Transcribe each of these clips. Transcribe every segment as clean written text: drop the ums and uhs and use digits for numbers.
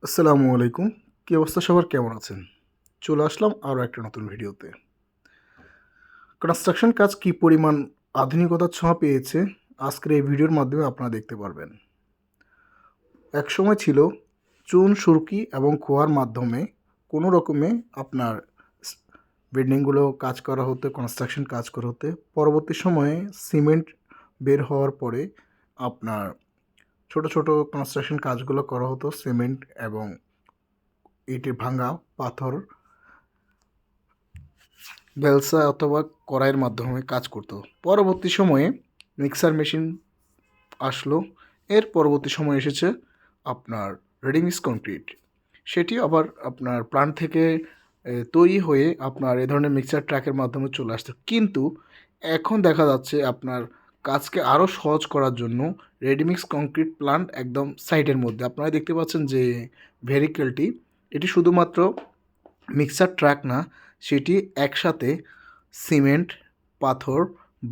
আসসালামু আলাইকুম। কী অবস্থা সবার, কেমন আছেন? চলে আসলাম আরও একটা নতুন ভিডিওতে। কনস্ট্রাকশন কাজ কী পরিমাণ আধুনিকতার ছোঁয়া পেয়েছে আজকের এই ভিডিওর মাধ্যমে আপনারা দেখতে পারবেন। একসময় ছিল চুন, সুরকি এবং খোয়ার মাধ্যমে কোনো রকমে আপনার বিল্ডিংগুলো কাজ করা হতো, কনস্ট্রাকশন কাজ করা হতো। পরবর্তী সময়ে সিমেন্ট বের হওয়ার পরে আপনার ছোট ছোট কনস্ট্রাকশন কাজগুলো করা হতো সিমেন্ট এবং ইটের ভাঙা পাথর বেলসা অথবা কড়াইয়ের মাধ্যমে কাজ করতো। পরবর্তী সময়ে মিক্সার মেশিন আসলো। এর পরবর্তী সময় এসেছে আপনার রেডিমিক্স কংক্রিট। সেটি আবার আপনার প্ল্যান্ট থেকে তৈরি হয়ে আপনার এ ধরনের মিক্সার ট্রাকের মাধ্যমে চলে আসতো। কিন্তু এখন দেখা যাচ্ছে আপনার কাজকে আরও সহজ করার জন্য রেডিমিক্স কংক্রিট প্ল্যান্ট একদম সাইটের মধ্যে আপনারা দেখতে পাচ্ছেন যে ভেহিকেলটি, এটি শুধুমাত্র মিক্সার ট্রাক না, সেটি একসাথে সিমেন্ট, পাথর,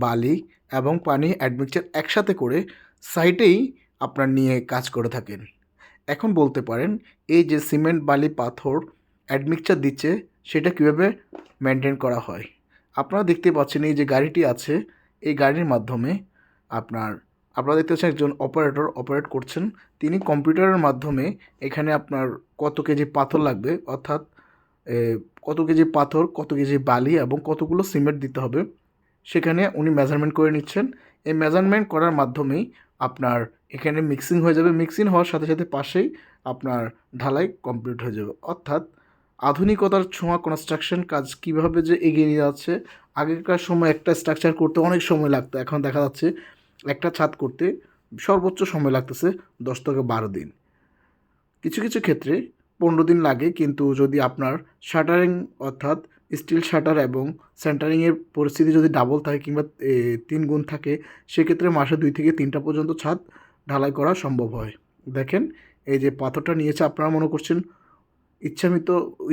বালি এবং পানি অ্যাডমিক্সচার একসাথে করে সাইটেই আপনার নিয়ে কাজ করে থাকেন। এখন বলতে পারেন এই যে সিমেন্ট, বালি, পাথর অ্যাডমিক্সচার দিচ্ছে সেটা কীভাবে মেনটেন করা হয়। আপনারা দেখতে পাচ্ছেন এই যে গাড়িটি আছে, এই গাড়ির মাধ্যমে আপনারা দেখতে পাচ্ছেন একজন অপারেটর অপারেট করছেন। তিনি কম্পিউটারের মাধ্যমে এখানে আপনার কত কেজি পাথর লাগবে, অর্থাৎ কত কেজি পাথর, কত কেজি বালি এবং কতগুলো সিমেন্ট দিতে হবে, সেখানে উনি মেজারমেন্ট করে নিচ্ছেন। এই মেজারমেন্ট করার মাধ্যমেই আপনার এখানে মিক্সিং হয়ে যাবে। মিক্সিং হওয়ার সাথে সাথে পাশেই আপনার ঢালাই কমপ্লিট হয়ে যাবে। অর্থাৎ আধুনিকতার ছোঁয়া কনস্ট্রাকশন কাজ কীভাবে যে এগিয়ে নিয়ে যাচ্ছে। আগেকার সময় একটা স্ট্রাকচার করতে অনেক সময় লাগতো, এখন দেখা যাচ্ছে একটা ছাদ করতে সর্বোচ্চ সময় লাগতেছে 10 থেকে 12 দিন, কিছু কিছু ক্ষেত্রে 15 দিন লাগে। কিন্তু যদি আপনার শাটারিং অর্থাৎ স্টিল শাটার এবং সেন্টারিংয়ের পরিস্থিতি যদি ডাবল থাকে কিংবা 3 গুণ থাকে, সেক্ষেত্রে মাসে 2 থেকে 3টা পর্যন্ত ছাদ ঢালাই করা সম্ভব হয়। দেখেন এই যে পাথরটা নিয়েছে, আপনারা মনে করছেন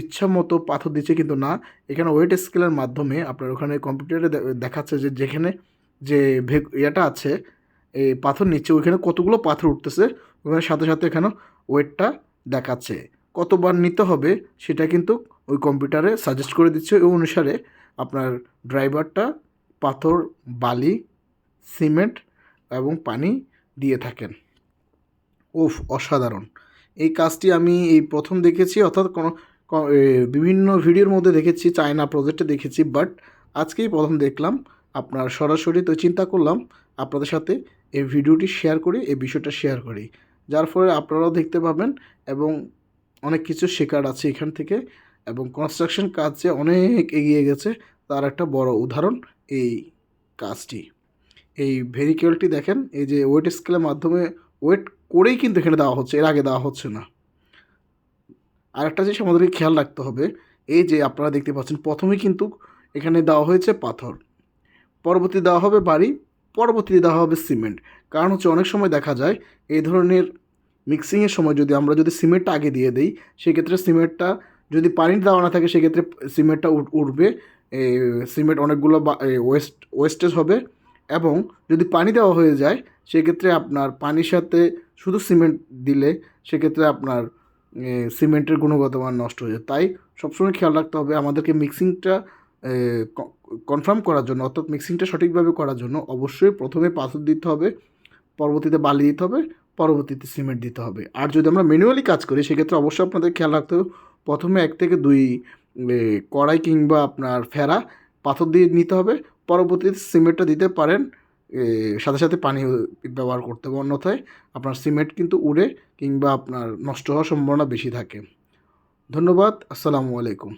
ইচ্ছামতো পাথর দিচ্ছে, কিন্তু না, এখানে ওয়েট স্কেলের মাধ্যমে আপনার ওখানে কম্পিউটারে দেখাচ্ছে যে যেখানে যে ইয়েটা আছে, এই পাথর নিচ্ছে ওইখানে কতগুলো পাথর উঠতেছে, ওখানে সাথে সাথে এখানে ওয়েটটা দেখাচ্ছে। কতবার নিতে হবে সেটা কিন্তু ওই কম্পিউটারে সাজেস্ট করে দিচ্ছে। ওই অনুসারে আপনার ড্রাইভারটা পাথর, বালি, সিমেন্ট এবং পানি দিয়ে থাকেন। উফ, অসাধারণ! এই কাজটি আমি এই প্রথম দেখেছি, অর্থাৎ বিভিন্ন ভিডিওর মধ্যে দেখেছি, চায়না প্রজেক্টে দেখেছি, বাট আজকেই প্রথম দেখলাম। আপনার সরাসরি তো চিন্তা করলাম আপনাদের সাথে এই ভিডিওটি শেয়ার করি, এই বিষয়টা শেয়ার করি, যার ফলে আপনারাও দেখতে পাবেন এবং অনেক কিছু শেখার আছে এখান থেকে। এবং কনস্ট্রাকশন কাজ যে অনেক এগিয়ে গেছে তার একটা বড় উদাহরণ এই কাজটি। এই ভেহিকেলটি দেখেন, এই যে ওয়েট স্কেলের মাধ্যমে ওয়েট করেই কিন্তু এখানে দেওয়া হচ্ছে, এর আগে দেওয়া হচ্ছে না। আরেকটা জিনিস আমাদেরকে খেয়াল রাখতে হবে, এই যে আপনারা দেখতে পাচ্ছেন প্রথমেই কিন্তু এখানে দেওয়া হয়েছে পাথর, পরবর্তী দেওয়া হবে বালি, পরবর্তীতে দেওয়া হবে সিমেন্ট। কারণ হচ্ছে অনেক সময় দেখা যায় এই ধরনের মিক্সিংয়ের সময় যদি আমরা সিমেন্টটা আগে দিয়ে দিই, সেক্ষেত্রে সিমেন্টটা যদি পানি দেওয়া না থাকে সেক্ষেত্রে সিমেন্টটা উঠবে, সিমেন্ট অনেকগুলো ওয়েস্টেজ হবে। এবং যদি পানি দেওয়া হয়ে যায় সেক্ষেত্রে আপনার পানির সাথে শুধু সিমেন্ট দিলে সেক্ষেত্রে আপনার সিমেন্টের গুণগত মান নষ্ট হয়ে যায়। তাই সবসময় খেয়াল রাখতে হবে আমাদেরকে মিক্সিংটা কনফার্ম করার জন্য, অর্থাৎ মিক্সিংটা সঠিকভাবে করার জন্য অবশ্যই প্রথমে পাথর দিতে হবে, পরবর্তীতে বালি দিতে হবে, পরবর্তীতে সিমেন্ট দিতে হবে। আর যদি আমরা ম্যানুয়ালি কাজ করি সেক্ষেত্রে অবশ্যই আপনাদের খেয়াল রাখতে হবে প্রথমে 1 থেকে 2 কড়াই কিংবা আপনার ফেরা পাথর দিয়ে নিতে হবে, পরবর্তীতে সিমেন্টটা দিতে পারেন, সাথে সাথে পানি ব্যবহার করতে হবে। অন্যথায় আপনার সিমেন্ট কিন্তু উড়ে কিংবা আপনার নষ্ট হওয়ার সম্ভাবনা বেশি থাকে। ধন্যবাদ। আসসালামু আলাইকুম।